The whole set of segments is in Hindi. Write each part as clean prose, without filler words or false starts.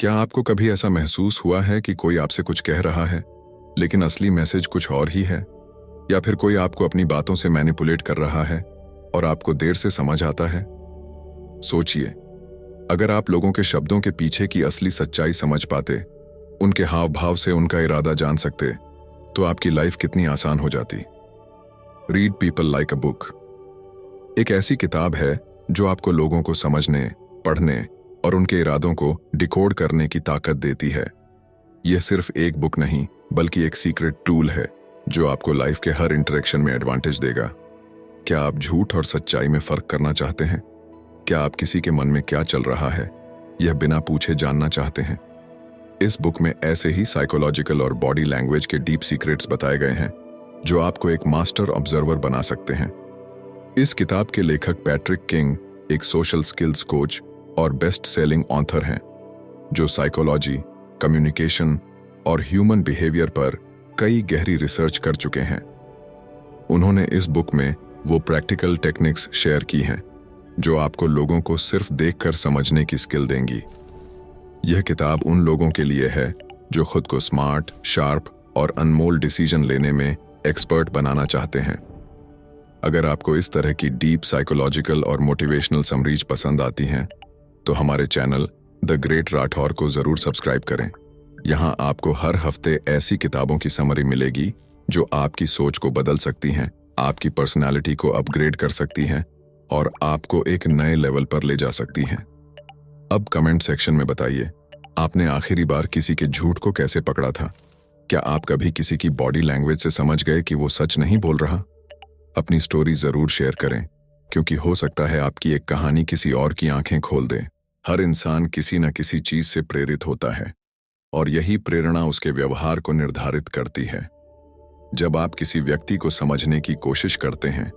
क्या आपको कभी ऐसा महसूस हुआ है कि कोई आपसे कुछ कह रहा है, लेकिन असली मैसेज कुछ और ही है? या फिर कोई आपको अपनी बातों से मैनिपुलेट कर रहा है और आपको देर से समझ आता है? सोचिए, अगर आप लोगों के शब्दों के पीछे की असली सच्चाई समझ पाते, उनके हाव भाव से उनका इरादा जान सकते, तो आपकी लाइफ कितनी आसान हो जाती। Read people like a book एक ऐसी किताब है जो आपको लोगों को समझने, पढ़ने और उनके इरादों को डिकोड करने की ताकत देती है। यह सिर्फ एक बुक नहीं, बल्कि एक सीक्रेट टूल है जो आपको लाइफ के हर इंटरेक्शन में एडवांटेज देगा। क्या आप झूठ और सच्चाई में फर्क करना चाहते हैं? क्या आप किसी के मन में क्या चल रहा है यह बिना पूछे जानना चाहते हैं? इस बुक में ऐसे ही साइकोलॉजिकल और बॉडी लैंग्वेज के डीप सीक्रेट्स बताए गए हैं जो आपको एक मास्टर ऑब्जर्वर बना सकते हैं। इस किताब के लेखक पैट्रिक किंग एक सोशल स्किल्स कोच और बेस्ट सेलिंग ऑथर हैं जो साइकोलॉजी, कम्युनिकेशन और ह्यूमन बिहेवियर पर कई गहरी रिसर्च कर चुके हैं। उन्होंने इस बुक में वो प्रैक्टिकल टेक्निक्स शेयर की हैं जो आपको लोगों को सिर्फ देखकर समझने की स्किल देंगी। यह किताब उन लोगों के लिए है जो खुद को स्मार्ट, शार्प और अनमोल डिसीजन लेने में एक्सपर्ट बनाना चाहते हैं। अगर आपको इस तरह की डीप साइकोलॉजिकल और मोटिवेशनल समरीज पसंद आती हैं, तो हमारे चैनल द ग्रेट राठौर को जरूर सब्सक्राइब करें। यहाँ आपको हर हफ्ते ऐसी किताबों की समरी मिलेगी जो आपकी सोच को बदल सकती हैं, आपकी पर्सनालिटी को अपग्रेड कर सकती हैं और आपको एक नए लेवल पर ले जा सकती हैं। अब कमेंट सेक्शन में बताइए, आपने आखिरी बार किसी के झूठ को कैसे पकड़ा था? क्या आप कभी किसी की बॉडी लैंग्वेज से समझ गए कि वो सच नहीं बोल रहा? अपनी स्टोरी जरूर शेयर करें, क्योंकि हो सकता है आपकी एक कहानी किसी और की आंखें खोल दे। हर इंसान किसी न किसी चीज से प्रेरित होता है और यही प्रेरणा उसके व्यवहार को निर्धारित करती है। जब आप किसी व्यक्ति को समझने की कोशिश करते हैं,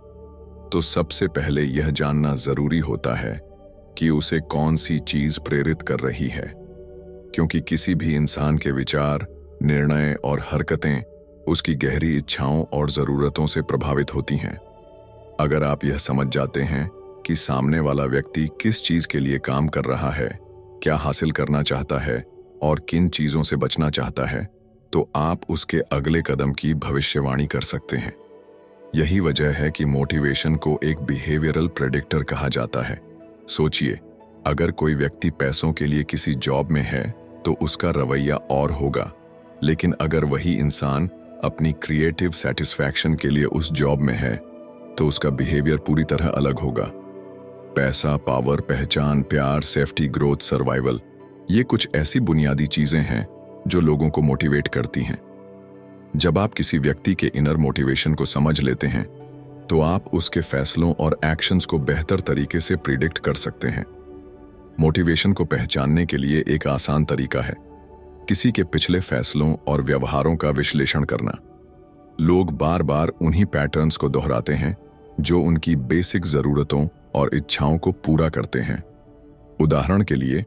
तो सबसे पहले यह जानना जरूरी होता है कि उसे कौन सी चीज प्रेरित कर रही है, क्योंकि किसी भी इंसान के विचार, निर्णय और हरकतें उसकी गहरी इच्छाओं और जरूरतों से प्रभावित होती हैं। अगर आप यह समझ जाते हैं कि सामने वाला व्यक्ति किस चीज के लिए काम कर रहा है, क्या हासिल करना चाहता है और किन चीजों से बचना चाहता है, तो आप उसके अगले कदम की भविष्यवाणी कर सकते हैं। यही वजह है कि मोटिवेशन को एक बिहेवियरल प्रेडिक्टर कहा जाता है। सोचिए, अगर कोई व्यक्ति पैसों के लिए किसी जॉब में है तो उसका रवैया और होगा, लेकिन अगर वही इंसान अपनी क्रिएटिव सेटिस्फैक्शन के लिए उस जॉब में है तो उसका बिहेवियर पूरी तरह अलग होगा। पैसा, पावर, पहचान, प्यार, सेफ्टी, ग्रोथ, सर्वाइवल, ये कुछ ऐसी बुनियादी चीजें हैं जो लोगों को मोटिवेट करती हैं। जब आप किसी व्यक्ति के इनर मोटिवेशन को समझ लेते हैं, तो आप उसके फैसलों और एक्शंस को बेहतर तरीके से प्रिडिक्ट कर सकते हैं। मोटिवेशन को पहचानने के लिए एक आसान तरीका है किसी के पिछले फैसलों और व्यवहारों का विश्लेषण करना। लोग बार बार उन्हीं पैटर्न्स को दोहराते हैं जो उनकी बेसिक जरूरतों और इच्छाओं को पूरा करते हैं। उदाहरण के लिए,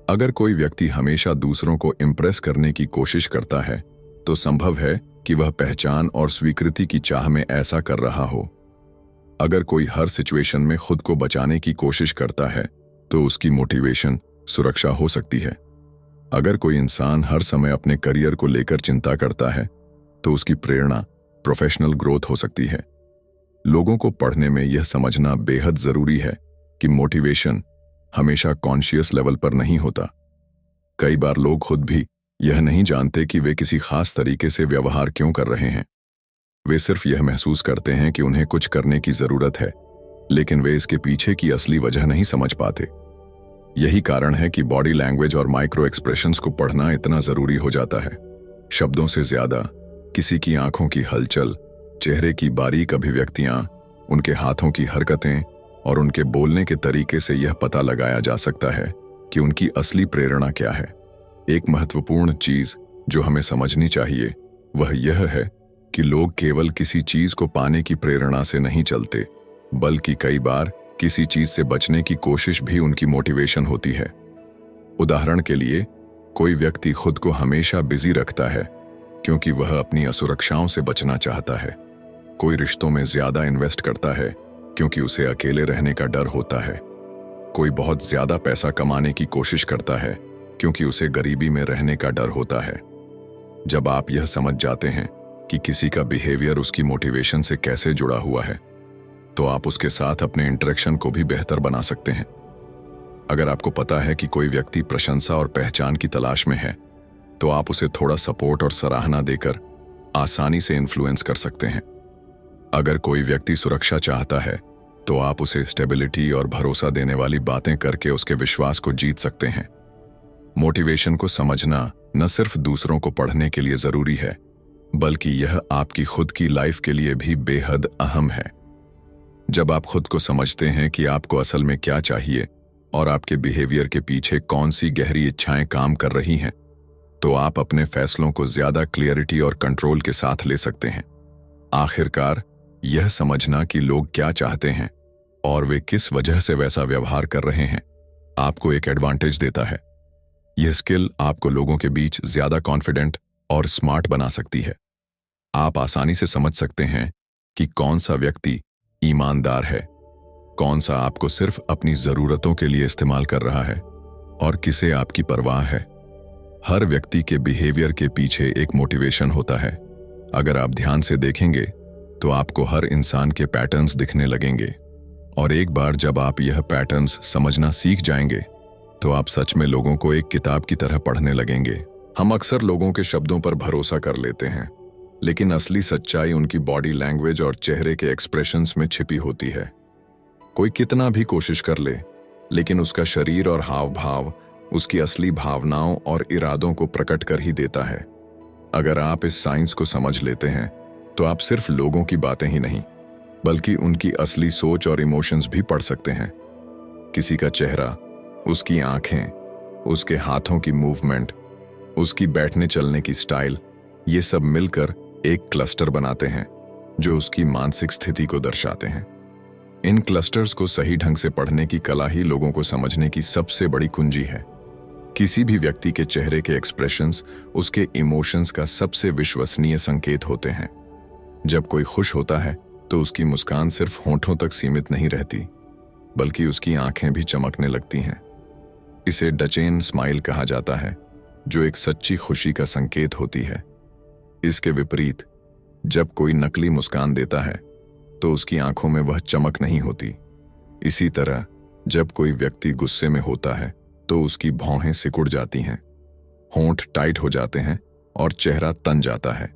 अगर कोई व्यक्ति हमेशा दूसरों को इम्प्रेस करने की कोशिश करता है, तो संभव है कि वह पहचान और स्वीकृति की चाह में ऐसा कर रहा हो। अगर कोई हर सिचुएशन में खुद को बचाने की कोशिश करता है, तो उसकी मोटिवेशन सुरक्षा हो सकती है। अगर कोई इंसान हर समय अपने करियर को लेकर चिंता करता है, तो उसकी प्रेरणा प्रोफेशनल ग्रोथ हो सकती है। लोगों को पढ़ने में यह समझना बेहद जरूरी है कि मोटिवेशन हमेशा कॉन्शियस लेवल पर नहीं होता। कई बार लोग खुद भी यह नहीं जानते कि वे किसी खास तरीके से व्यवहार क्यों कर रहे हैं। वे सिर्फ यह महसूस करते हैं कि उन्हें कुछ करने की जरूरत है, लेकिन वे इसके पीछे की असली वजह नहीं समझ पाते। यही कारण है कि बॉडी लैंग्वेज और माइक्रो एक्सप्रेशंस को पढ़ना इतना जरूरी हो जाता है। शब्दों से ज्यादा किसी की आंखों की हलचल, चेहरे की बारीक अभिव्यक्तियां, उनके हाथों की हरकतें और उनके बोलने के तरीके से यह पता लगाया जा सकता है कि उनकी असली प्रेरणा क्या है। एक महत्वपूर्ण चीज जो हमें समझनी चाहिए वह यह है कि लोग केवल किसी चीज को पाने की प्रेरणा से नहीं चलते, बल्कि कई बार किसी चीज से बचने की कोशिश भी उनकी मोटिवेशन होती है। उदाहरण के लिए, कोई व्यक्ति खुद को हमेशा बिजी रखता है क्योंकि वह अपनी असुरक्षाओं से बचना चाहता है। कोई रिश्तों में ज्यादा इन्वेस्ट करता है क्योंकि उसे अकेले रहने का डर होता है। कोई बहुत ज्यादा पैसा कमाने की कोशिश करता है क्योंकि उसे गरीबी में रहने का डर होता है। जब आप यह समझ जाते हैं कि किसी का बिहेवियर उसकी मोटिवेशन से कैसे जुड़ा हुआ है, तो आप उसके साथ अपने इंटरेक्शन को भी बेहतर बना सकते हैं। अगर आपको पता है कि कोई व्यक्ति प्रशंसा और पहचान की तलाश में है, तो आप उसे थोड़ा सपोर्ट और सराहना देकर आसानी से इन्फ्लुएंस कर सकते हैं। अगर कोई व्यक्ति सुरक्षा चाहता है, तो आप उसे स्टेबिलिटी और भरोसा देने वाली बातें करके उसके विश्वास को जीत सकते हैं। मोटिवेशन को समझना न सिर्फ दूसरों को पढ़ने के लिए जरूरी है, बल्कि यह आपकी खुद की लाइफ के लिए भी बेहद अहम है। जब आप खुद को समझते हैं कि आपको असल में क्या चाहिए और आपके बिहेवियर के पीछे कौन सी गहरी इच्छाएं काम कर रही हैं, तो आप अपने फैसलों को ज्यादा क्लियरिटी और कंट्रोल के साथ ले सकते हैं। आखिरकार, यह समझना कि लोग क्या चाहते हैं और वे किस वजह से वैसा व्यवहार कर रहे हैं, आपको एक एडवांटेज देता है। यह स्किल आपको लोगों के बीच ज्यादा कॉन्फिडेंट और स्मार्ट बना सकती है। आप आसानी से समझ सकते हैं कि कौन सा व्यक्ति ईमानदार है, कौन सा आपको सिर्फ अपनी जरूरतों के लिए इस्तेमाल कर रहा है और किसे आपकी परवाह है। हर व्यक्ति के बिहेवियर के पीछे एक मोटिवेशन होता है। अगर आप ध्यान से देखेंगे तो आपको हर इंसान के पैटर्न्स दिखने लगेंगे, और एक बार जब आप यह पैटर्न्स समझना सीख जाएंगे, तो आप सच में लोगों को एक किताब की तरह पढ़ने लगेंगे। हम अक्सर लोगों के शब्दों पर भरोसा कर लेते हैं, लेकिन असली सच्चाई उनकी बॉडी लैंग्वेज और चेहरे के एक्सप्रेशंस में छिपी होती है। कोई कितना भी कोशिश कर ले, लेकिन उसका शरीर और हाव भाव उसकी असली भावनाओं और इरादों को प्रकट कर ही देता है। अगर आप इस साइंस को समझ लेते हैं, तो आप सिर्फ लोगों की बातें ही नहीं, बल्कि उनकी असली सोच और इमोशंस भी पढ़ सकते हैं। किसी का चेहरा, उसकी आंखें, उसके हाथों की मूवमेंट, उसकी बैठने चलने की स्टाइल, ये सब मिलकर एक क्लस्टर बनाते हैं जो उसकी मानसिक स्थिति को दर्शाते हैं। इन क्लस्टर्स को सही ढंग से पढ़ने की कला ही लोगों को समझने की सबसे बड़ी कुंजी है। किसी भी व्यक्ति के चेहरे के एक्सप्रेशंस उसके इमोशंस का सबसे विश्वसनीय संकेत होते हैं। जब कोई खुश होता है, तो उसकी मुस्कान सिर्फ होंठों तक सीमित नहीं रहती, बल्कि उसकी आंखें भी चमकने लगती हैं। इसे डचेन स्माइल कहा जाता है, जो एक सच्ची खुशी का संकेत होती है। इसके विपरीत, जब कोई नकली मुस्कान देता है, तो उसकी आंखों में वह चमक नहीं होती। इसी तरह, जब कोई व्यक्ति गुस्से में होता है, तो उसकी भौहें सिकुड़ जाती हैं, होंठ टाइट हो जाते हैं और चेहरा तन जाता है।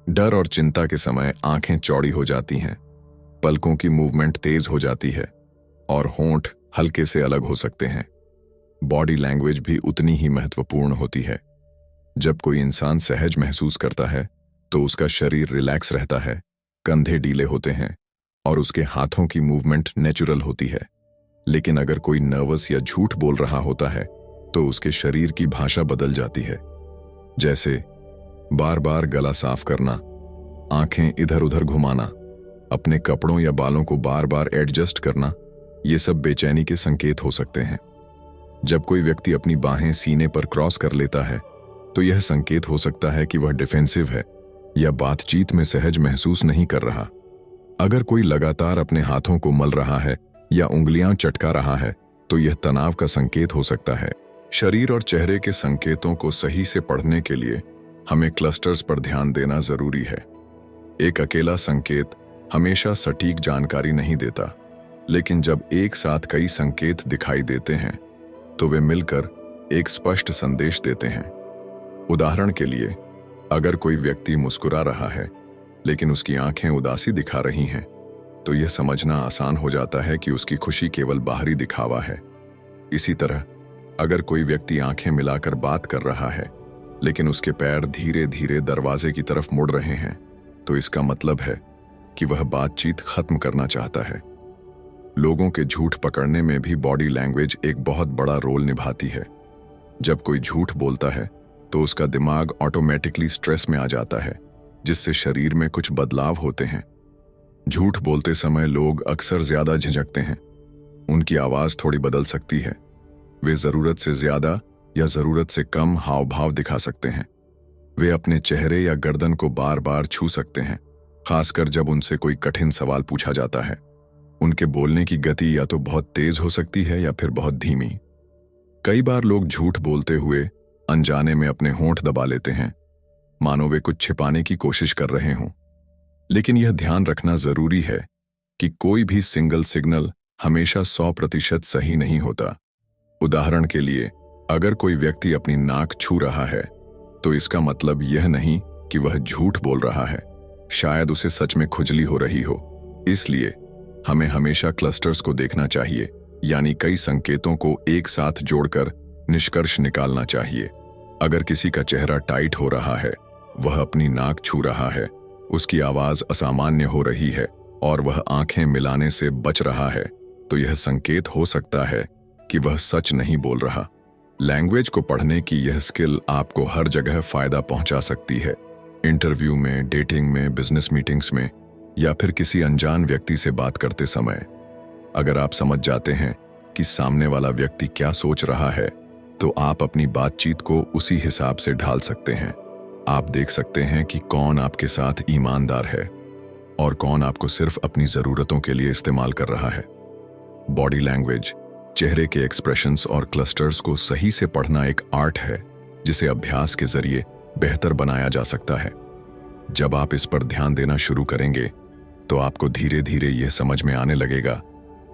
डर और चिंता के समय आंखें चौड़ी हो जाती हैं, पलकों की मूवमेंट तेज हो जाती है और होंठ हल्के से अलग हो सकते हैं। बॉडी लैंग्वेज भी उतनी ही महत्वपूर्ण होती है। जब कोई इंसान सहज महसूस करता है, तो उसका शरीर रिलैक्स रहता है, कंधे ढीले होते हैं और उसके हाथों की मूवमेंट नेचुरल होती है। लेकिन अगर कोई नर्वस या झूठ बोल रहा होता है, तो उसके शरीर की भाषा बदल जाती है। जैसे बार बार गला साफ करना, आंखें इधर उधर घुमाना, अपने कपड़ों या बालों को बार बार एडजस्ट करना, ये सब बेचैनी के संकेत हो सकते हैं। जब कोई व्यक्ति अपनी बाहें सीने पर क्रॉस कर लेता है, तो यह संकेत हो सकता है कि वह डिफेंसिव है या बातचीत में सहज महसूस नहीं कर रहा। अगर कोई लगातार अपने हाथों को मल रहा है या उंगलियां चटका रहा है, तो यह तनाव का संकेत हो सकता है। शरीर और चेहरे के संकेतों को सही से पढ़ने के लिए हमें क्लस्टर्स पर ध्यान देना जरूरी है। एक अकेला संकेत हमेशा सटीक जानकारी नहीं देता, लेकिन जब एक साथ कई संकेत दिखाई देते हैं, तो वे मिलकर एक स्पष्ट संदेश देते हैं। उदाहरण के लिए, अगर कोई व्यक्ति मुस्कुरा रहा है, लेकिन उसकी आंखें उदासी दिखा रही हैं, तो यह समझना आसान हो जाता है कि उसकी खुशी केवल बाहरी दिखावा है। इसी तरह, अगर कोई व्यक्ति आंखें मिलाकर बात कर रहा है, लेकिन उसके पैर धीरे धीरे दरवाजे की तरफ मुड़ रहे हैं, तो इसका मतलब है कि वह बातचीत खत्म करना चाहता है। लोगों के झूठ पकड़ने में भी बॉडी लैंग्वेज एक बहुत बड़ा रोल निभाती है। जब कोई झूठ बोलता है, तो उसका दिमाग ऑटोमेटिकली स्ट्रेस में आ जाता है, जिससे शरीर में कुछ बदलाव होते हैं। झूठ बोलते समय लोग अक्सर ज्यादा झिझकते हैं, उनकी आवाज थोड़ी बदल सकती है, वे जरूरत से ज्यादा या जरूरत से कम हाव भाव दिखा सकते हैं। वे अपने चेहरे या गर्दन को बार बार छू सकते हैं, खासकर जब उनसे कोई कठिन सवाल पूछा जाता है। उनके बोलने की गति या तो बहुत तेज हो सकती है या फिर बहुत धीमी। कई बार लोग झूठ बोलते हुए अनजाने में अपने होंठ दबा लेते हैं, मानो वे कुछ छिपाने की कोशिश कर रहे हों। लेकिन यह ध्यान रखना जरूरी है कि कोई भी सिंगल सिग्नल हमेशा 100% सही नहीं होता। उदाहरण के लिए, अगर कोई व्यक्ति अपनी नाक छू रहा है तो इसका मतलब यह नहीं कि वह झूठ बोल रहा है, शायद उसे सच में खुजली हो रही हो। इसलिए हमें हमेशा क्लस्टर्स को देखना चाहिए, यानी कई संकेतों को एक साथ जोड़कर निष्कर्ष निकालना चाहिए। अगर किसी का चेहरा टाइट हो रहा है, वह अपनी नाक छू रहा है, उसकी आवाज असामान्य हो रही है और वह आंखें मिलाने से बच रहा है, तो यह संकेत हो सकता है कि वह सच नहीं बोल रहा। लैंग्वेज को पढ़ने की यह स्किल आपको हर जगह फायदा पहुंचा सकती है। इंटरव्यू में, डेटिंग में, बिजनेस मीटिंग्स में या फिर किसी अनजान व्यक्ति से बात करते समय। अगर आप समझ जाते हैं कि सामने वाला व्यक्ति क्या सोच रहा है, तो आप अपनी बातचीत को उसी हिसाब से ढाल सकते हैं। आप देख सकते हैं कि कौन आपके साथ ईमानदार है और कौन आपको सिर्फ अपनी जरूरतों के लिए इस्तेमाल कर रहा है। बॉडी लैंग्वेज, चेहरे के एक्सप्रेशंस और क्लस्टर्स को सही से पढ़ना एक आर्ट है जिसे अभ्यास के जरिए बेहतर बनाया जा सकता है। जब आप इस पर ध्यान देना शुरू करेंगे तो आपको धीरे धीरे यह समझ में आने लगेगा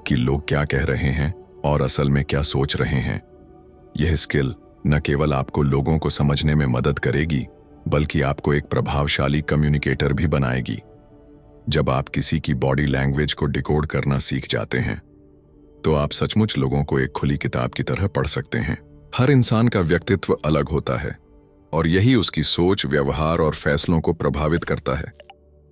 कि लोग क्या कह रहे हैं और असल में क्या सोच रहे हैं। यह स्किल न केवल आपको लोगों को समझने में मदद करेगी, बल्कि आपको एक प्रभावशाली कम्युनिकेटर भी बनाएगी। जब आप किसी की बॉडी लैंग्वेज को डिकोड करना सीख जाते हैं, तो आप सचमुच लोगों को एक खुली किताब की तरह पढ़ सकते हैं। हर इंसान का व्यक्तित्व अलग होता है और यही उसकी सोच, व्यवहार और फैसलों को प्रभावित करता है।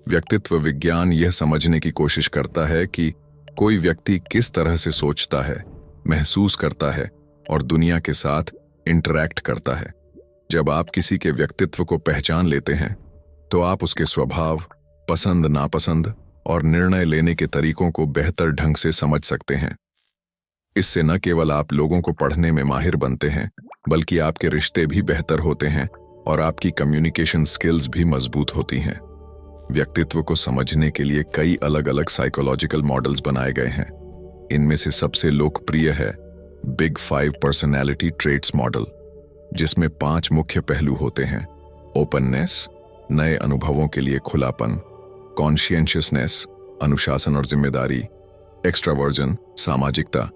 व्यक्तित्व विज्ञान यह समझने की कोशिश करता है कि कोई व्यक्ति किस तरह से सोचता है, महसूस करता है और दुनिया के साथ इंटरैक्ट करता है। जब आप किसी के व्यक्तित्व को पहचान लेते हैं, तो आप उसके स्वभाव, पसंद नापसंद और निर्णय लेने के तरीकों को बेहतर ढंग से समझ सकते हैं। इससे न केवल आप लोगों को पढ़ने में माहिर बनते हैं, बल्कि आपके रिश्ते भी बेहतर होते हैं और आपकी कम्युनिकेशन स्किल्स भी मजबूत होती हैं। व्यक्तित्व को समझने के लिए कई अलग अलग साइकोलॉजिकल मॉडल्स बनाए गए हैं। इनमें से सबसे लोकप्रिय है बिग 5 पर्सनैलिटी ट्रेट्स मॉडल, जिसमें 5 मुख्य पहलू होते हैं। ओपननेस, नए अनुभवों के लिए खुलापन; कॉन्शियंशियसनेस, अनुशासन और जिम्मेदारी; एक्स्ट्रावर्जन, सामाजिकता;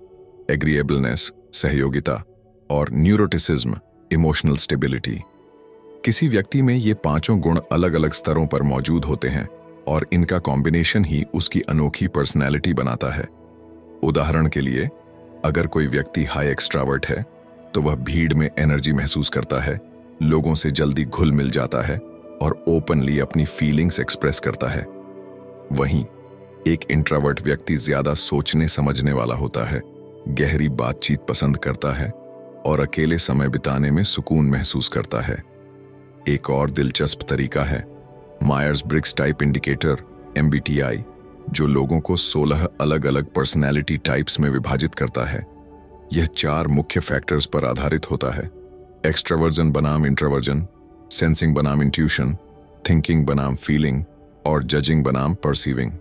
एग्रीएबलनेस, सहयोगिता; और न्यूरोटिसिज्म, इमोशनल स्टेबिलिटी। किसी व्यक्ति में ये पांचों गुण अलग अलग स्तरों पर मौजूद होते हैं और इनका कॉम्बिनेशन ही उसकी अनोखी पर्सनैलिटी बनाता है। उदाहरण के लिए, अगर कोई व्यक्ति हाई एक्सट्रावर्ट है, तो वह भीड़ में एनर्जी महसूस करता है, लोगों से जल्दी घुल मिल जाता है और ओपनली अपनी फीलिंग्स एक्सप्रेस करता है। वहीं एक इंट्रोवर्ट व्यक्ति ज्यादा सोचने समझने वाला होता है, गहरी बातचीत पसंद करता है और अकेले समय बिताने में सुकून महसूस करता है। एक और दिलचस्प तरीका है Myers Briggs type indicator MBTI, जो लोगों को 16 अलग अलग पर्सनैलिटी टाइप्स में विभाजित करता है। यह 4 मुख्य फैक्टर्स पर आधारित होता है: एक्सट्रावर्जन बनाम इंट्रोवर्जन, सेंसिंग बनाम इंट्यूशन, थिंकिंग बनाम फीलिंग और जजिंग बनाम परसीविंग।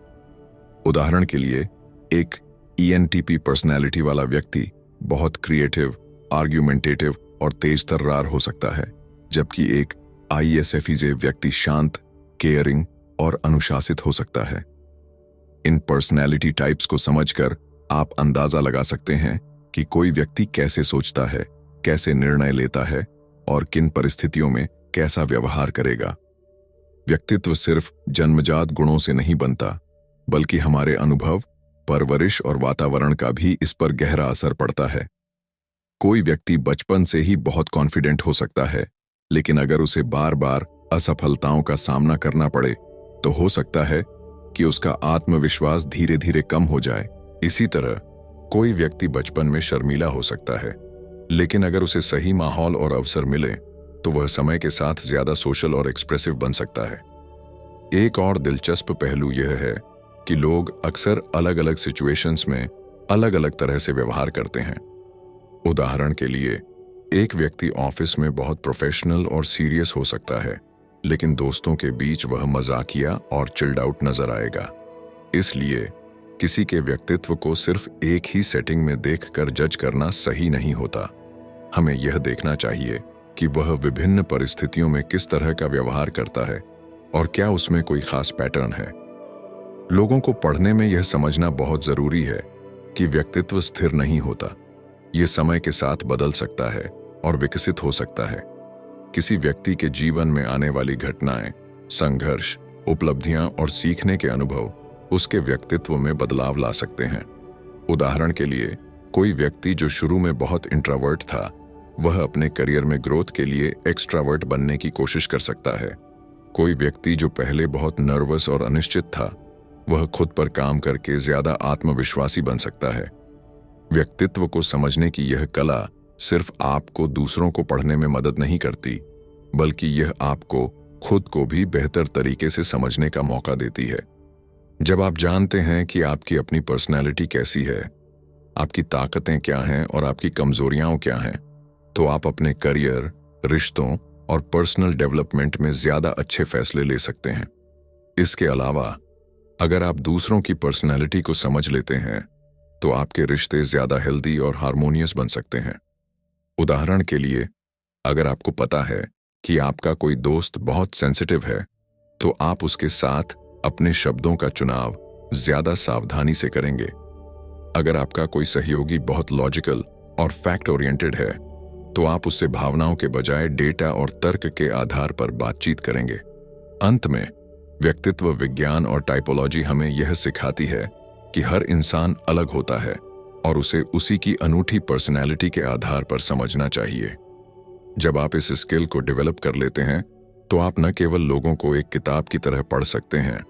उदाहरण के लिए, एक ENTP पर्सनैलिटी वाला व्यक्ति बहुत क्रिएटिव, आर्ग्यूमेंटेटिव और तेज तर्रार हो सकता है, जबकि एक ISFJ व्यक्ति शांत, केयरिंग और अनुशासित हो सकता है। इन पर्सनैलिटी टाइप्स को समझकर आप अंदाजा लगा सकते हैं कि कोई व्यक्ति कैसे सोचता है, कैसे निर्णय लेता है और किन परिस्थितियों में कैसा व्यवहार करेगा। व्यक्तित्व सिर्फ जन्मजात गुणों से नहीं बनता, बल्कि हमारे अनुभव, परवरिश और वातावरण का भी इस पर गहरा असर पड़ता है। कोई व्यक्ति बचपन से ही बहुत कॉन्फिडेंट हो सकता है, लेकिन अगर उसे बार बार असफलताओं का सामना करना पड़े, तो हो सकता है कि उसका आत्मविश्वास धीरे धीरे कम हो जाए। इसी तरह कोई व्यक्ति बचपन में शर्मीला हो सकता है, लेकिन अगर उसे सही माहौल और अवसर मिले, तो वह समय के साथ ज्यादा सोशल और एक्सप्रेसिव बन सकता है। एक और दिलचस्प पहलू यह है कि लोग अक्सर अलग अलग सिचुएशंस में अलग अलग तरह से व्यवहार करते हैं। उदाहरण के लिए, एक व्यक्ति ऑफिस में बहुत प्रोफेशनल और सीरियस हो सकता है, लेकिन दोस्तों के बीच वह मजाकिया और चिल्ड आउट नजर आएगा। इसलिए किसी के व्यक्तित्व को सिर्फ एक ही सेटिंग में देखकर जज करना सही नहीं होता। हमें यह देखना चाहिए कि वह विभिन्न परिस्थितियों में किस तरह का व्यवहार करता है और क्या उसमें कोई खास पैटर्न है। लोगों को पढ़ने में यह समझना बहुत जरूरी है कि व्यक्तित्व स्थिर नहीं होता। यह समय के साथ बदल सकता है और विकसित हो सकता है। किसी व्यक्ति के जीवन में आने वाली घटनाएं, संघर्ष, उपलब्धियां और सीखने के अनुभव उसके व्यक्तित्व में बदलाव ला सकते हैं। उदाहरण के लिए, कोई व्यक्ति जो शुरू में बहुत इंट्रोवर्ट था, वह अपने करियर में ग्रोथ के लिए एक्सट्रावर्ट बनने की कोशिश कर सकता है। कोई व्यक्ति जो पहले बहुत नर्वस और अनिश्चित था, वह खुद पर काम करके ज्यादा आत्मविश्वासी बन सकता है। व्यक्तित्व को समझने की यह कला सिर्फ आपको दूसरों को पढ़ने में मदद नहीं करती, बल्कि यह आपको खुद को भी बेहतर तरीके से समझने का मौका देती है। जब आप जानते हैं कि आपकी अपनी पर्सनैलिटी कैसी है, आपकी ताकतें क्या हैं और आपकी कमजोरियां क्या हैं, तो आप अपने करियर, रिश्तों और पर्सनल डेवलपमेंट में ज्यादा अच्छे फैसले ले सकते हैं। इसके अलावा, अगर आप दूसरों की पर्सनैलिटी को समझ लेते हैं, तो आपके रिश्ते ज्यादा हेल्दी और हार्मोनियस बन सकते हैं। उदाहरण के लिए, अगर आपको पता है कि आपका कोई दोस्त बहुत सेंसिटिव है, तो आप उसके साथ अपने शब्दों का चुनाव ज्यादा सावधानी से करेंगे। अगर आपका कोई सहयोगी बहुत लॉजिकल और फैक्ट ओरिएंटेड है, तो आप उससे भावनाओं के बजाय डेटा और तर्क के आधार पर बातचीत करेंगे। अंत में, व्यक्तित्व विज्ञान और टाइपोलॉजी हमें यह सिखाती है कि हर इंसान अलग होता है और उसे उसी की अनूठी पर्सनैलिटी के आधार पर समझना चाहिए। जब आप इस स्किल को डेवलप कर लेते हैं, तो आप न केवल लोगों को एक किताब की तरह पढ़ सकते हैं,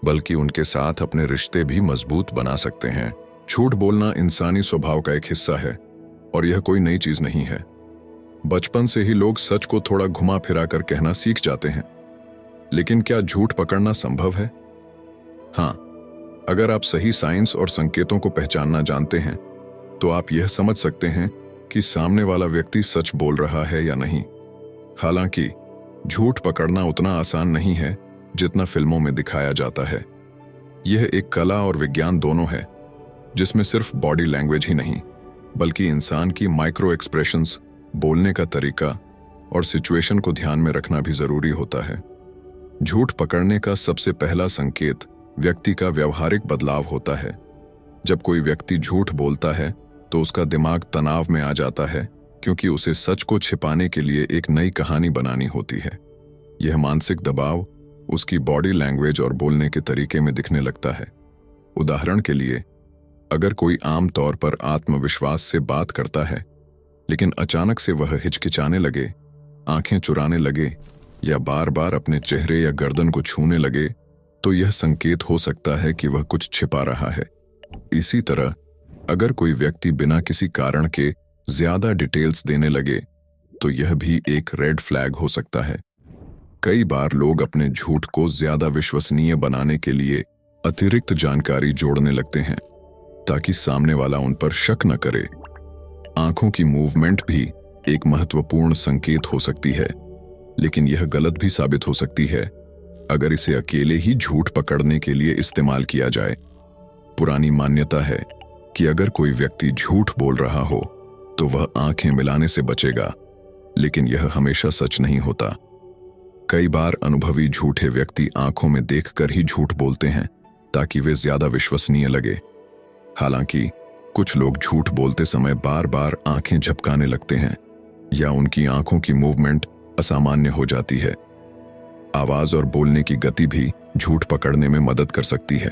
बल्कि उनके साथ अपने रिश्ते भी मजबूत बना सकते हैं। झूठ बोलना इंसानी स्वभाव का एक हिस्सा है और यह कोई नई चीज नहीं है। बचपन से ही लोग सच को थोड़ा घुमा फिरा कर कहना सीख जाते हैं। लेकिन क्या झूठ पकड़ना संभव है? हाँ, अगर आप सही साइंस और संकेतों को पहचानना जानते हैं, तो आप यह समझ सकते हैं कि सामने वाला व्यक्ति सच बोल रहा है या नहीं। हालांकि झूठ पकड़ना उतना आसान नहीं है जितना फिल्मों में दिखाया जाता है। यह एक कला और विज्ञान दोनों है, जिसमें सिर्फ बॉडी लैंग्वेज ही नहीं, बल्कि इंसान की माइक्रो एक्सप्रेशंस, बोलने का तरीका और सिचुएशन को ध्यान में रखना भी जरूरी होता है। झूठ पकड़ने का सबसे पहला संकेत व्यक्ति का व्यवहारिक बदलाव होता है। जब कोई व्यक्ति झूठ बोलता है, तो उसका दिमाग तनाव में आ जाता है, क्योंकि उसे सच को छिपाने के लिए एक नई कहानी बनानी होती है। यह मानसिक दबाव उसकी बॉडी लैंग्वेज और बोलने के तरीके में दिखने लगता है। उदाहरण के लिए, अगर कोई आम तौर पर आत्मविश्वास से बात करता है, लेकिन अचानक से वह हिचकिचाने लगे, आंखें चुराने लगे या बार बार अपने चेहरे या गर्दन को छूने लगे, तो यह संकेत हो सकता है कि वह कुछ छिपा रहा है। इसी तरह, अगर कोई व्यक्ति बिना किसी कारण के ज्यादा डिटेल्स देने लगे, तो यह भी एक रेड फ्लैग हो सकता है। कई बार लोग अपने झूठ को ज्यादा विश्वसनीय बनाने के लिए अतिरिक्त जानकारी जोड़ने लगते हैं, ताकि सामने वाला उन पर शक न करे। आंखों की मूवमेंट भी एक महत्वपूर्ण संकेत हो सकती है, लेकिन यह गलत भी साबित हो सकती है अगर इसे अकेले ही झूठ पकड़ने के लिए इस्तेमाल किया जाए। पुरानी मान्यता है कि अगर कोई व्यक्ति झूठ बोल रहा हो, तो वह आंखें मिलाने से बचेगा, लेकिन यह हमेशा सच नहीं होता। कई बार अनुभवी झूठे व्यक्ति आंखों में देखकर ही झूठ बोलते हैं, ताकि वे ज्यादा विश्वसनीय लगे। हालांकि कुछ लोग झूठ बोलते समय बार बार आंखें झपकाने लगते हैं या उनकी आंखों की मूवमेंट असामान्य हो जाती है। आवाज और बोलने की गति भी झूठ पकड़ने में मदद कर सकती है।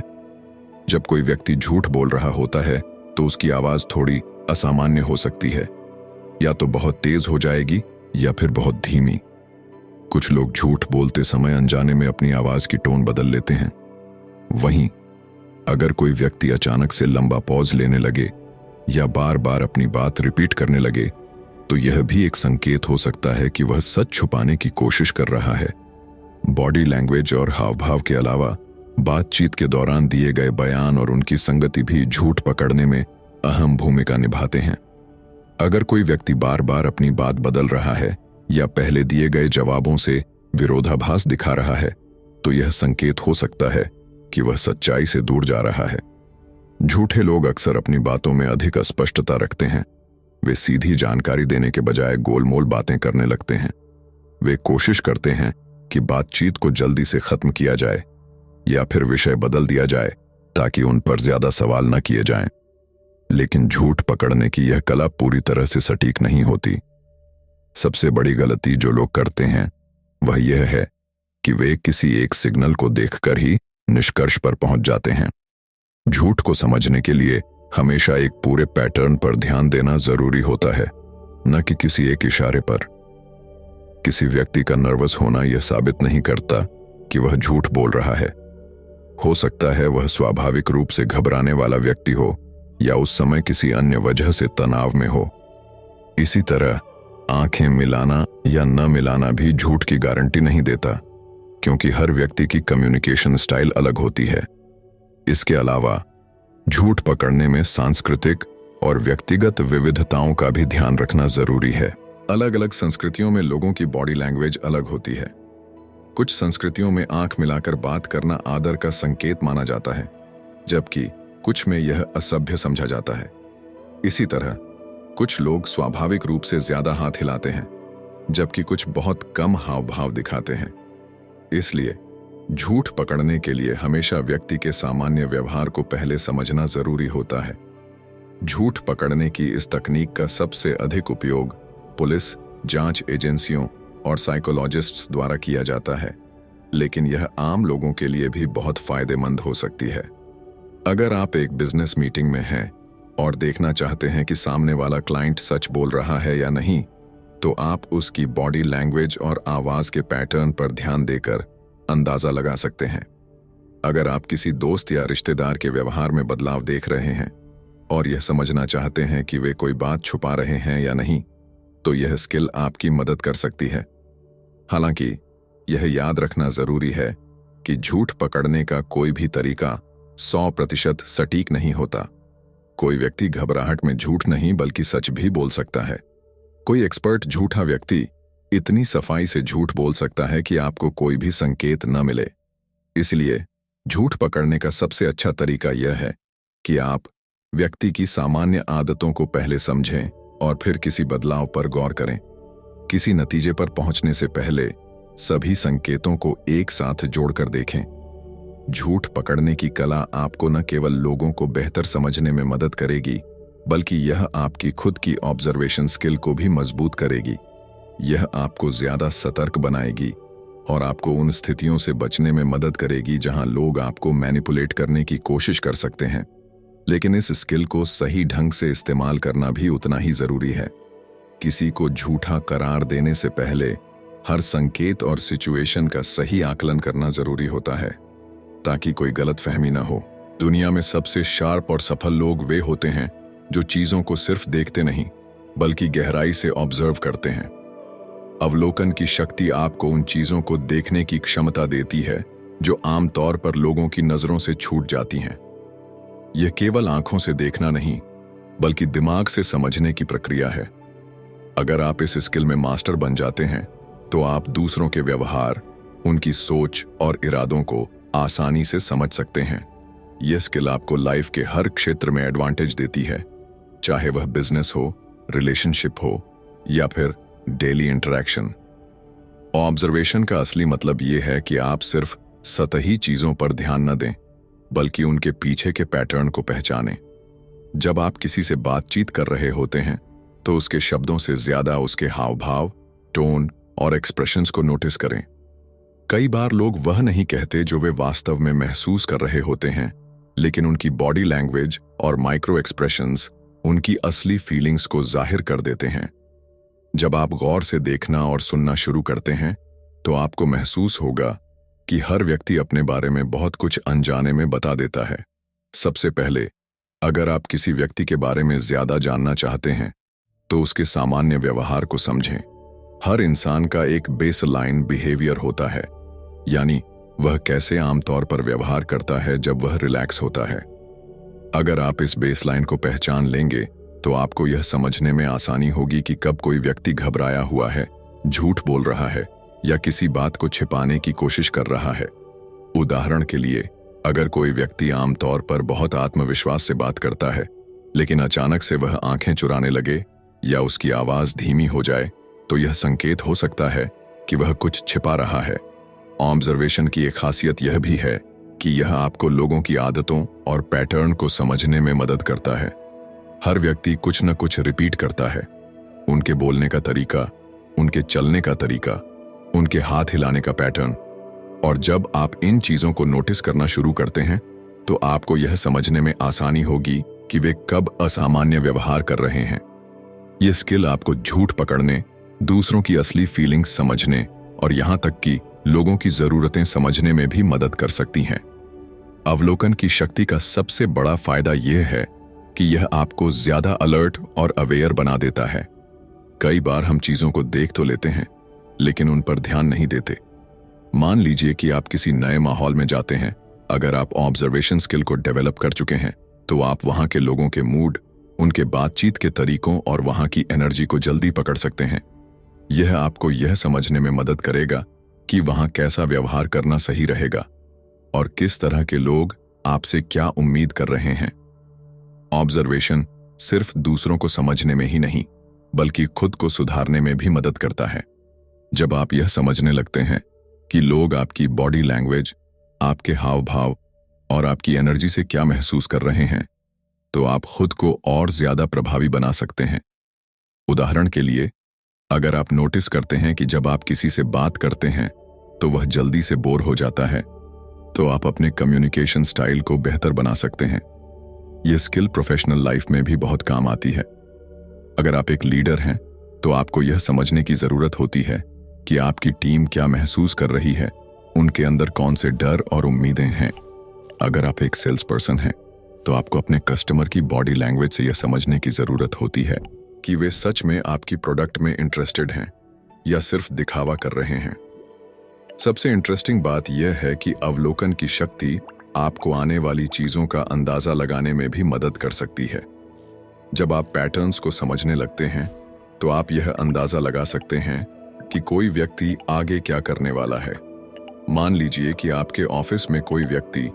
जब कोई व्यक्ति झूठ बोल रहा होता है, तो उसकी आवाज थोड़ी असामान्य हो सकती है, या तो बहुत तेज हो जाएगी या फिर बहुत धीमी। कुछ लोग झूठ बोलते समय अनजाने में अपनी आवाज की टोन बदल लेते हैं। वहीं अगर कोई व्यक्ति अचानक से लंबा पॉज लेने लगे या बार बार अपनी बात रिपीट करने लगे, तो यह भी एक संकेत हो सकता है कि वह सच छुपाने की कोशिश कर रहा है। बॉडी लैंग्वेज और हाव भाव के अलावा बातचीत के दौरान दिए गए बयान और उनकी संगति भी झूठ पकड़ने में अहम भूमिका निभाते हैं। अगर कोई व्यक्ति बार बार अपनी बात बदल रहा है या पहले दिए गए जवाबों से विरोधाभास दिखा रहा है, तो यह संकेत हो सकता है कि वह सच्चाई से दूर जा रहा है। झूठे लोग अक्सर अपनी बातों में अधिक अस्पष्टता रखते हैं वे सीधी जानकारी देने के बजाय गोलमोल बातें करने लगते हैं। वे कोशिश करते हैं कि बातचीत को जल्दी से खत्म किया जाए या फिर विषय बदल दिया जाए ताकि उन पर ज्यादा सवाल न किए जाएं। लेकिन झूठ पकड़ने की यह कला पूरी तरह से सटीक नहीं होती। सबसे बड़ी गलती जो लोग करते हैं वह यह है कि वे किसी एक सिग्नल को देखकर ही निष्कर्ष पर पहुंच जाते हैं। झूठ को समझने के लिए हमेशा एक पूरे पैटर्न पर ध्यान देना जरूरी होता है, न कि किसी एक इशारे पर। किसी व्यक्ति का नर्वस होना यह साबित नहीं करता कि वह झूठ बोल रहा है। हो सकता है वह स्वाभाविक रूप से घबराने वाला व्यक्ति हो या उस समय किसी अन्य वजह से तनाव में हो। इसी तरह आंखें मिलाना या न मिलाना भी झूठ की गारंटी नहीं देता, क्योंकि हर व्यक्ति की कम्युनिकेशन स्टाइल अलग होती है। इसके अलावा झूठ पकड़ने में सांस्कृतिक और व्यक्तिगत विविधताओं का भी ध्यान रखना जरूरी है। अलग अलग संस्कृतियों में लोगों की बॉडी लैंग्वेज अलग होती है। कुछ संस्कृतियों में आंख मिलाकर बात करना आदर का संकेत माना जाता है, जबकि कुछ में यह असभ्य समझा जाता है। इसी तरह कुछ लोग स्वाभाविक रूप से ज्यादा हाथ हिलाते हैं, जबकि कुछ बहुत कम हाव भाव दिखाते हैं। इसलिए झूठ पकड़ने के लिए हमेशा व्यक्ति के सामान्य व्यवहार को पहले समझना जरूरी होता है। झूठ पकड़ने की इस तकनीक का सबसे अधिक उपयोग पुलिस, जांच एजेंसियों और साइकोलॉजिस्ट्स द्वारा किया जाता है, लेकिन यह आम लोगों के लिए भी बहुत फायदेमंद हो सकती है। अगर आप एक बिजनेस मीटिंग में हैं और देखना चाहते हैं कि सामने वाला क्लाइंट सच बोल रहा है या नहीं, तो आप उसकी बॉडी लैंग्वेज और आवाज के पैटर्न पर ध्यान देकर अंदाजा लगा सकते हैं। अगर आप किसी दोस्त या रिश्तेदार के व्यवहार में बदलाव देख रहे हैं और यह समझना चाहते हैं कि वे कोई बात छुपा रहे हैं या नहीं, तो यह स्किल आपकी मदद कर सकती है। हालांकि यह याद रखना जरूरी है कि झूठ पकड़ने का कोई भी तरीका 100% सटीक नहीं होता। कोई व्यक्ति घबराहट में झूठ नहीं बल्कि सच भी बोल सकता है। कोई एक्सपर्ट झूठा व्यक्ति इतनी सफाई से झूठ बोल सकता है कि आपको कोई भी संकेत न मिले। इसलिए झूठ पकड़ने का सबसे अच्छा तरीका यह है कि आप व्यक्ति की सामान्य आदतों को पहले समझें और फिर किसी बदलाव पर गौर करें। किसी नतीजे पर पहुंचने से पहले सभी संकेतों को एक साथ जोड़कर देखें। झूठ पकड़ने की कला आपको न केवल लोगों को बेहतर समझने में मदद करेगी, बल्कि यह आपकी खुद की ऑब्जर्वेशन स्किल को भी मजबूत करेगी। यह आपको ज्यादा सतर्क बनाएगी और आपको उन स्थितियों से बचने में मदद करेगी जहां लोग आपको मैनिपुलेट करने की कोशिश कर सकते हैं। लेकिन इस स्किल को सही ढंग से इस्तेमाल करना भी उतना ही जरूरी है। किसी को झूठा करार देने से पहले हर संकेत और सिचुएशन का सही आकलन करना जरूरी होता है, ताकि कोई गलतफहमी न हो। दुनिया में सबसे शार्प और सफल लोग वे होते हैं जो चीजों को सिर्फ देखते नहीं बल्कि गहराई से ऑब्जर्व करते हैं। अवलोकन की शक्ति आपको उन चीजों को देखने की क्षमता देती है जो आमतौर पर लोगों की नजरों से छूट जाती हैं। यह केवल आंखों से देखना नहीं बल्कि दिमाग से समझने की प्रक्रिया है। अगर आप इस स्किल में मास्टर बन जाते हैं तो आप दूसरों के व्यवहार, उनकी सोच और इरादों को आसानी से समझ सकते हैं। यह स्किल आपको लाइफ के हर क्षेत्र में एडवांटेज देती है, चाहे वह बिजनेस हो, रिलेशनशिप हो या फिर डेली इंटरैक्शन। ऑब्जर्वेशन का असली मतलब यह है कि आप सिर्फ सतही चीजों पर ध्यान न दें बल्कि उनके पीछे के पैटर्न को पहचानें। जब आप किसी से बातचीत कर रहे होते हैं तो उसके शब्दों से ज्यादा उसके हाव भाव, टोन और एक्सप्रेशंस को नोटिस करें। कई बार लोग वह नहीं कहते जो वे वास्तव में महसूस कर रहे होते हैं, लेकिन उनकी बॉडी लैंग्वेज और माइक्रो एक्सप्रेशंस उनकी असली फीलिंग्स को जाहिर कर देते हैं। जब आप गौर से देखना और सुनना शुरू करते हैं तो आपको महसूस होगा कि हर व्यक्ति अपने बारे में बहुत कुछ अनजाने में बता देता है। सबसे पहले, अगर आप किसी व्यक्ति के बारे में ज्यादा जानना चाहते हैं तो उसके सामान्य व्यवहार को समझें। हर इंसान का एक बेसलाइन बिहेवियर होता है, यानी वह कैसे आमतौर पर व्यवहार करता है जब वह रिलैक्स होता है। अगर आप इस बेसलाइन को पहचान लेंगे तो आपको यह समझने में आसानी होगी कि कब कोई व्यक्ति घबराया हुआ है, झूठ बोल रहा है या किसी बात को छिपाने की कोशिश कर रहा है। उदाहरण के लिए, अगर कोई व्यक्ति आमतौर पर बहुत आत्मविश्वास से बात करता है लेकिन अचानक से वह आंखें चुराने लगे या उसकी आवाज धीमी हो जाए तो यह संकेत हो सकता है कि वह कुछ छिपा रहा है। ऑब्जर्वेशन की एक खासियत यह भी है कि यह आपको लोगों की आदतों और पैटर्न को समझने में मदद करता है। हर व्यक्ति कुछ न कुछ रिपीट करता है। उनके बोलने का तरीका, उनके चलने का तरीका, उनके हाथ हिलाने का पैटर्न। और जब आप इन चीजों को नोटिस करना शुरू करते हैं तो आपको यह समझने में आसानी होगी कि वे कब असामान्य व्यवहार कर रहे हैं। यह स्किल आपको झूठ पकड़ने, दूसरों की असली फीलिंग्स समझने और यहां तक कि लोगों की जरूरतें समझने में भी मदद कर सकती हैं। अवलोकन की शक्ति का सबसे बड़ा फायदा यह है कि यह आपको ज्यादा अलर्ट और अवेयर बना देता है। कई बार हम चीजों को देख तो लेते हैं लेकिन उन पर ध्यान नहीं देते। मान लीजिए कि आप किसी नए माहौल में जाते हैं। अगर आप ऑब्जर्वेशन स्किल को डेवलप कर चुके हैं तो आप वहां के लोगों के मूड, उनके बातचीत के तरीकों और वहां की एनर्जी को जल्दी पकड़ सकते हैं। यह आपको यह समझने में मदद करेगा कि वहां कैसा व्यवहार करना सही रहेगा और किस तरह के लोग आपसे क्या उम्मीद कर रहे हैं। ऑब्जर्वेशन सिर्फ दूसरों को समझने में ही नहीं बल्कि खुद को सुधारने में भी मदद करता है। जब आप यह समझने लगते हैं कि लोग आपकी बॉडी लैंग्वेज, आपके हाव भाव और आपकी एनर्जी से क्या महसूस कर रहे हैं तो आप खुद को और ज्यादा प्रभावी बना सकते हैं। उदाहरण के लिए, अगर आप नोटिस करते हैं कि जब आप किसी से बात करते हैं तो वह जल्दी से बोर हो जाता है तो आप अपने कम्युनिकेशन स्टाइल को बेहतर बना सकते हैं। यह स्किल प्रोफेशनल लाइफ में भी बहुत काम आती है। अगर आप एक लीडर हैं तो आपको यह समझने की जरूरत होती है कि आपकी टीम क्या महसूस कर रही है, उनके अंदर कौन से डर और उम्मीदें हैं। अगर आप एक सेल्स पर्सन हैं तो आपको अपने कस्टमर की बॉडी लैंग्वेज से यह समझने की जरूरत होती है कि वे सच में आपकी प्रोडक्ट में इंटरेस्टेड हैं या सिर्फ दिखावा कर रहे हैं। सबसे इंटरेस्टिंग बात यह है कि अवलोकन की शक्ति आपको आने वाली चीजों का अंदाजा लगाने में भी मदद कर सकती है। जब आप पैटर्न्स को समझने लगते हैं तो आप यह अंदाजा लगा सकते हैं कि कोई व्यक्ति आगे क्या करने वाला है। मान लीजिए कि आपके ऑफिस में कोई व्यक्ति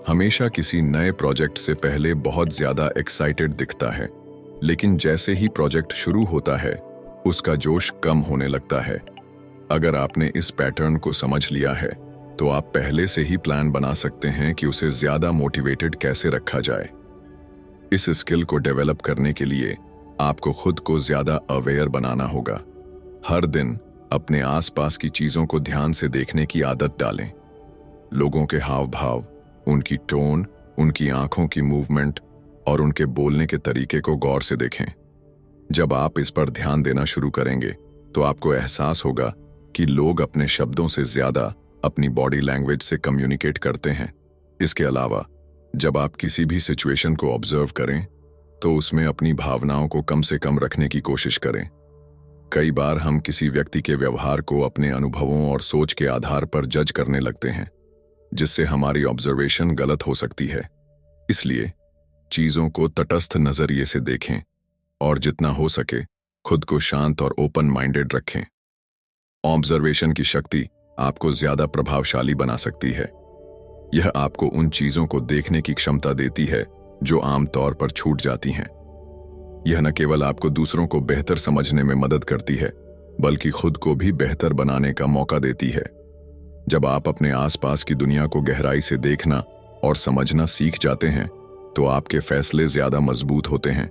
हमेशा किसी नए प्रोजेक्ट से पहले बहुत ज्यादा एक्साइटेड दिखता है, लेकिन जैसे ही प्रोजेक्ट शुरू होता है उसका जोश कम होने लगता है। अगर आपने इस पैटर्न को समझ लिया है तो आप पहले से ही प्लान बना सकते हैं कि उसे ज्यादा मोटिवेटेड कैसे रखा जाए। इस स्किल को डेवलप करने के लिए आपको खुद को ज्यादा अवेयर बनाना होगा। हर दिन अपने आसपास की चीजों को ध्यान से देखने की आदत डालें। लोगों के हाव भाव, उनकी टोन, उनकी आंखों की मूवमेंट और उनके बोलने के तरीके को गौर से देखें। जब आप इस पर ध्यान देना शुरू करेंगे तो आपको एहसास होगा कि लोग अपने शब्दों से ज्यादा अपनी बॉडी लैंग्वेज से कम्युनिकेट करते हैं। इसके अलावा जब आप किसी भी सिचुएशन को ऑब्जर्व करें तो उसमें अपनी भावनाओं को कम से कम रखने की कोशिश करें। कई बार हम किसी व्यक्ति के व्यवहार को अपने अनुभवों और सोच के आधार पर जज करने लगते हैं, जिससे हमारी ऑब्जर्वेशन गलत हो सकती है। इसलिए चीजों को तटस्थ नजरिए से देखें और जितना हो सके खुद को शांत और ओपन माइंडेड रखें। ऑब्जर्वेशन की शक्ति आपको ज्यादा प्रभावशाली बना सकती है। यह आपको उन चीजों को देखने की क्षमता देती है जो आमतौर पर छूट जाती हैं। यह न केवल आपको दूसरों को बेहतर समझने में मदद करती है बल्कि खुद को भी बेहतर बनाने का मौका देती है। जब आप अपने आसपास की दुनिया को गहराई से देखना और समझना सीख जाते हैं तो आपके फैसले ज्यादा मजबूत होते हैं,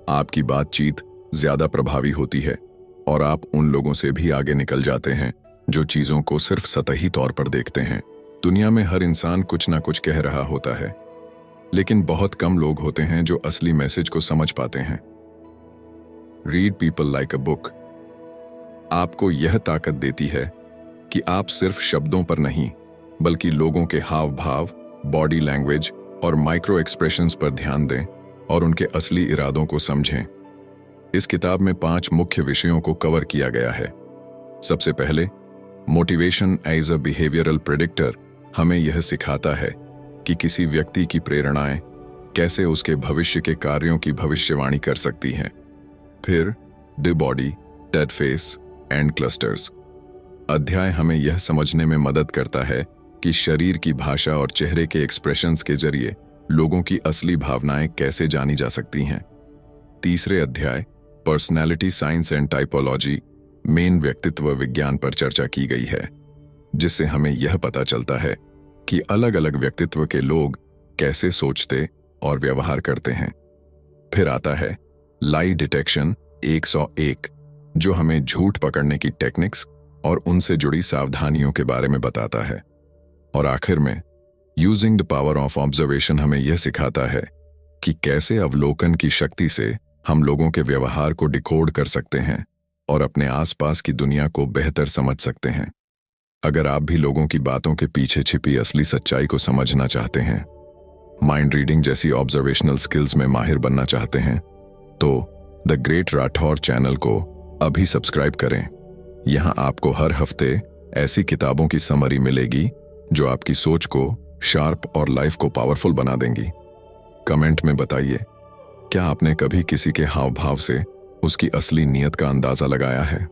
आपकी बातचीत ज्यादा प्रभावी होती है और आप उन लोगों से भी आगे निकल जाते हैं जो चीजों को सिर्फ सतही तौर पर देखते हैं। दुनिया में हर इंसान कुछ ना कुछ कह रहा होता है, लेकिन बहुत कम लोग होते हैं जो असली मैसेज को समझ पाते हैं। Read people like a book आपको यह ताकत देती है कि आप सिर्फ शब्दों पर नहीं बल्कि लोगों के हाव भाव, बॉडी लैंग्वेज और माइक्रो एक्सप्रेशंस पर ध्यान दें और उनके असली इरादों को समझें। इस किताब में 5 मुख्य विषयों को कवर किया गया है। सबसे पहले, motivation as a behavioural predictor हमें यह सिखाता है कि किसी व्यक्ति की प्रेरणाएं कैसे उसके भविष्य के कार्यों की भविष्यवाणी कर सकती हैं। फिर the body, dead face and clusters अध्याय हमें यह समझने में मदद करता है कि शरीर की भाषा और चेहरे के एक्सप्रेशंस के जरिए लोगों की असली भावनाएं कैसे जानी जा सकती हैं। तीसरे अध्याय, personality science and typology main व्यक्तित्व विज्ञान पर चर्चा की गई है, जिससे हमें यह पता चलता है कि अलग अलग व्यक्तित्व के लोग कैसे सोचते और व्यवहार करते हैं। फिर आता है लाई डिटेक्शन 101, जो हमें झूठ पकड़ने की टेक्निक्स और उनसे जुड़ी सावधानियों के बारे में बताता है। और आखिर में using the power of observation हमें यह सिखाता है कि कैसे अवलोकन की शक्ति से हम लोगों के व्यवहार को डिकोड कर सकते हैं और अपने आसपास की दुनिया को बेहतर समझ सकते हैं। अगर आप भी लोगों की बातों के पीछे छिपी असली सच्चाई को समझना चाहते हैं, माइंड रीडिंग जैसी ऑब्जर्वेशनल स्किल्स में माहिर बनना चाहते हैं, तो द ग्रेट राठौर चैनल को अभी सब्सक्राइब करें। यहाँ आपको हर हफ्ते ऐसी किताबों की समरी मिलेगी जो आपकी सोच को शार्प और लाइफ को पावरफुल बना देंगी। कमेंट में बताइए, क्या आपने कभी किसी के हाव भाव से उसकी असली नीयत का अंदाजा लगाया है?